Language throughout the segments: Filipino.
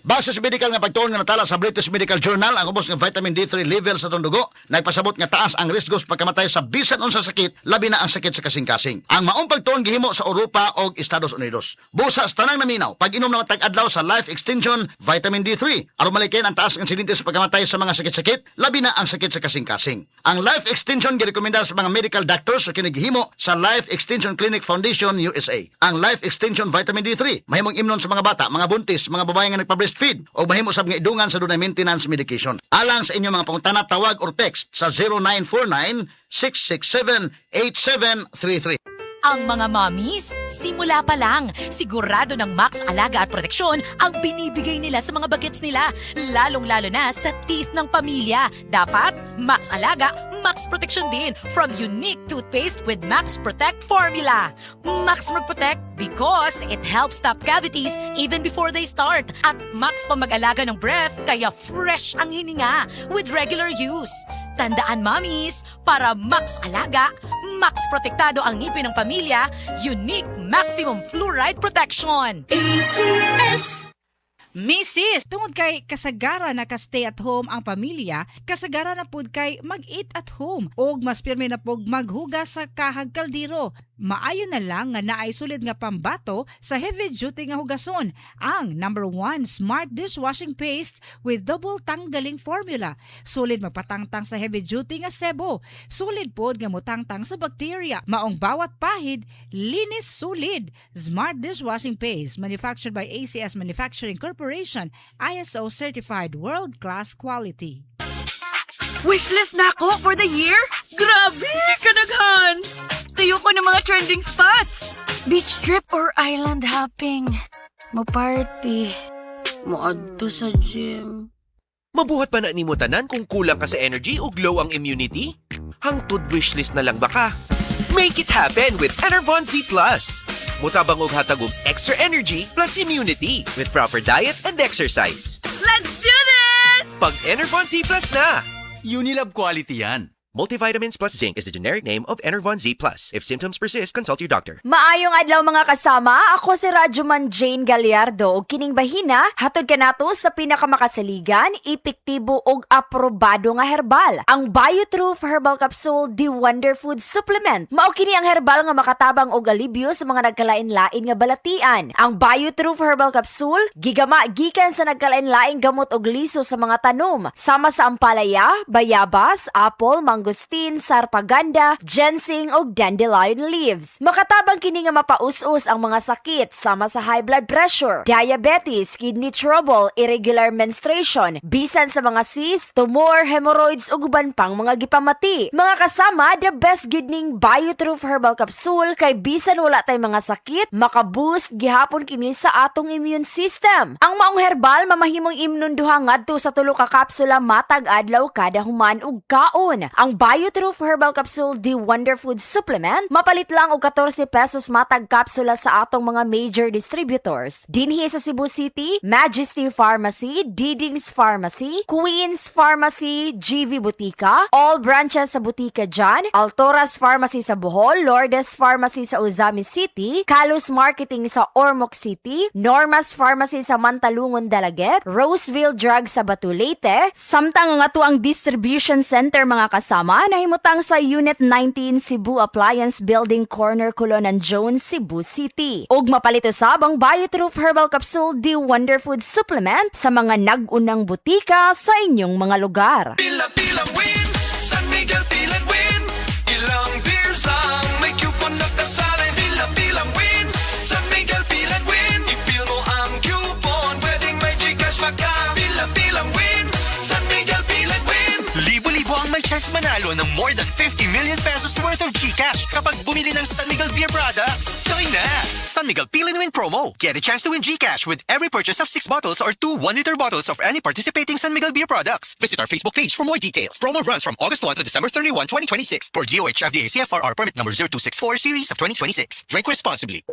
Base sa medical nga pagtuon nga natala sa British Medical Journal ang ubos ng vitamin D3 level sa tong dugo, nagpasabot nga taas ang riskos pagkamatay sa bisan unsa sakit, labi na ang sakit sa kasing-kasing. Ang maong pagtuon gihimo sa Europa o Estados Unidos. Busa sa tanang naminaw, pag-inom na matag adlaw sa Life Extension Vitamin D3 aron malikin ang taas ng insidente sa pagkamatay sa mga sakit-sakit, labi na ang sakit sa kasing-kasing. Ang Life Extension girekomenda sa mga medical doctors sa kinigihimo sa Life Extension Clinic Foundation USA. Ang Life Extension Vitamin D3 mahimong imnon sa mga bata, mga buntis, mga babae nga nagpa-breastfeed o mahimo sa mga idungan sa dunay maintenance medication. Alang sa inyong mga pangutana, tawag or text sa 0949-667-8733. Ang mga mommies, simula pa lang, sigurado ng Max Alaga at Proteksyon ang binibigay nila sa mga bagets nila, lalong-lalo na sa teeth ng pamilya. Dapat, Max Alaga, Max Proteksyon din from unique toothpaste with Max Protect formula. Max Protect because it helps stop cavities even before they start. At Max pa mag-alaga ng breath, kaya fresh ang hininga with regular use. Tandaan, mommies, para Max Alaga, Max Protektado ang ngipin ng pamilya, unique maximum fluoride protection. ACS! Mrs. Tungod kay kasagara na ka-stay at home ang pamilya, kasagara na pud kay mag-eat at home ug mas pirmi na pug maghugas sa kahag kaldero. Maayo na lang nga naay sulid nga pambato sa heavy duty nga hugason, ang #1 Smart Dishwashing Paste with double tanggaling formula. Sulid magpatangtang sa heavy duty nga sebo, sulid pod nga motangtang sa bacteria. Maong bawat pahid, linis sulid. Smart Dishwashing Paste, manufactured by ACS Manufacturing Corporation, ISO certified world-class quality. Wishlist na ako for the year? Grabe, kanaghan! Tayo ko ng mga trending spots. Beach trip or island hopping. Mo-party. Mo-adto sa gym. Mabuhat pa na ni mo tanan kung kulang ka sa energy o glow ang immunity? Hangtod wishlist na lang baka? Make it happen with Enervon Z+. Mutabang og hatag og extra energy plus immunity with proper diet and exercise. Let's do this! Pag Enervon Z+ na! Unilab quality yan. Multivitamins plus zinc is the generic name of Enervon Z+. If symptoms persist, consult your doctor. Maayong adlaw mga kasama, ako si Radyoman Jane Gallardo ug kining bahina hatod kanato sa pinakamakasaligan, epektibo ug aprobado nga herbal, ang BioTruth Herbal Capsule The Wonder Food Supplement. Mao kini ang herbal nga makatabang og alibyo sa mga nagkalain-lain nga balatian. Ang BioTruth Herbal Capsule gigama gikan sa nagkalain-laing gamot og liso sa mga tanom, sama sa ampalaya, bayabas, apple, mangosteen, sarpaganda, ginseng ug dandelion leaves. Makatabang kini nga mapaus-us ang mga sakit sama sa high blood pressure, diabetes, kidney trouble, irregular menstruation, bisan sa mga cyst, tumor, hemorrhoids ug uban pang mga gipamati. Mga kasama, the best gid ning BioTruth Herbal Capsule kay bisan wala tay mga sakit, makaboost gihapon kini sa atong immune system. Ang maong herbal mamahimong imnon duha ngadto sa 3 ka kapsula matag adlaw kada human ug kaon. Ang BioTruth Herbal Capsule The Wonder Food Supplement mapalit lang og 14 pesos matag kapsula sa atong mga major distributors. Dinhi sa Cebu City, Majesty Pharmacy, Didings Pharmacy, Queens Pharmacy, GV Butika, all branches sa Butika dyan, Altoras Pharmacy sa Bohol, Lourdes Pharmacy sa Uzami City, Kalus Marketing sa Ormoc City, Normas Pharmacy sa Mantalungon Dalaget, Roseville Drug sa Batu Leyte, samtang nga to ang distribution center mga kasama nahimutang sa Unit 19 Cebu Appliance Building Corner Colonan Jones, Cebu City. Ug mapalito sab ang BioTruth Herbal Capsule The Wonder Food Supplement sa mga nag-unang butika sa inyong mga lugar. Pila-pilang win, San Miguel Pilan win. Ilang beers lang, may coupon na kasali. Pila-pilang win, San Miguel Pilan win. Ipil mo ang coupon, pwedeng may Gcash maka. Pila-pilang win, San Miguel Pilan win. Libo-libo ang may chance manalo ng more than 50 million pesos worth of Gcash kapag bumili ng San Miguel Beer products. Join na! San Miguel Peel and Win promo. Get a chance to win Gcash with every purchase of 6 bottles or 2 1-liter bottles of any participating San Miguel Beer products. Visit our Facebook page for more details. Promo runs from August 1 to December 31, 2026 for DOH FDA CFRR permit number 0264 series of 2026. Drink responsibly.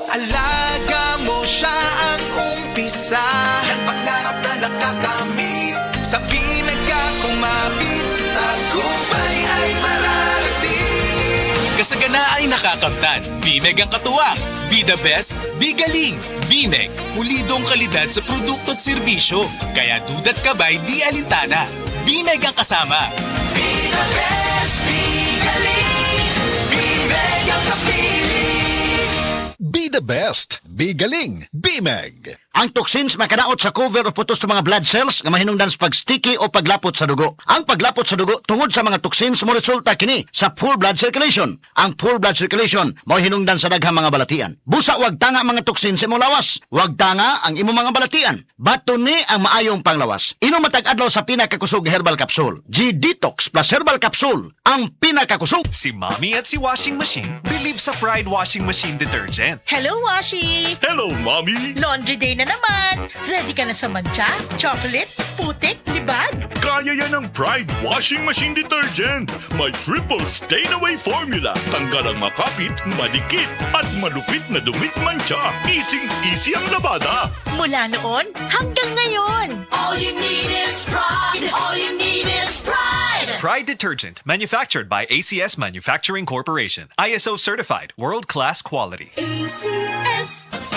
Alaga mo siya ang umpisa ng pangarap na nakakamit. Sa pinaga kumapit, tagumpay ay mararating. Kasagana ay nakakamtan. Bimeg ang katuwang. Be the best, be galing. Bimeg, pulidong kalidad sa produkto at serbisyo. Kaya dudat ka ba'y di alintana. Bimeg ang kasama. Be the best, be galing. Bimeg ang kapili. Be the best. Be galing. Bimeg. Ang toxins makadaot sa cover o putos sa mga blood cells nga mahinungdan sa pag-sticky o paglapot sa dugo. Ang paglapot sa dugo tungod sa mga toxins mo resulta kini sa full blood circulation. Ang full blood circulation mo hinungdan sa daghang mga balatian. Busa wag tanga mga toxins sa imong lawas. Wag tanga ang imong mga balatian. Bato ni ang maayong panglawas. Inom matag adlaw sa pinakakusog herbal capsule. G-Detox plus herbal capsule. Ang pinakakusog. Si Mommy at si Washing Machine believe sa Pride Washing Machine Detergent. Hello, Washi! Hello, Mommy! Laundry day na naman! Ready ka na sa mancha, chocolate, putik, libag? Kaya yan ang Pride Washing Machine Detergent. May triple stain-away formula. Tanggal ang makapit, madikit, at malupit na dumit mancha. Easy ang labada. Mula noon hanggang ngayon! All you need is pride. All you need is pride. Pride Detergent, manufactured by ACS Manufacturing Corporation. ISO certified, world-class quality. ACS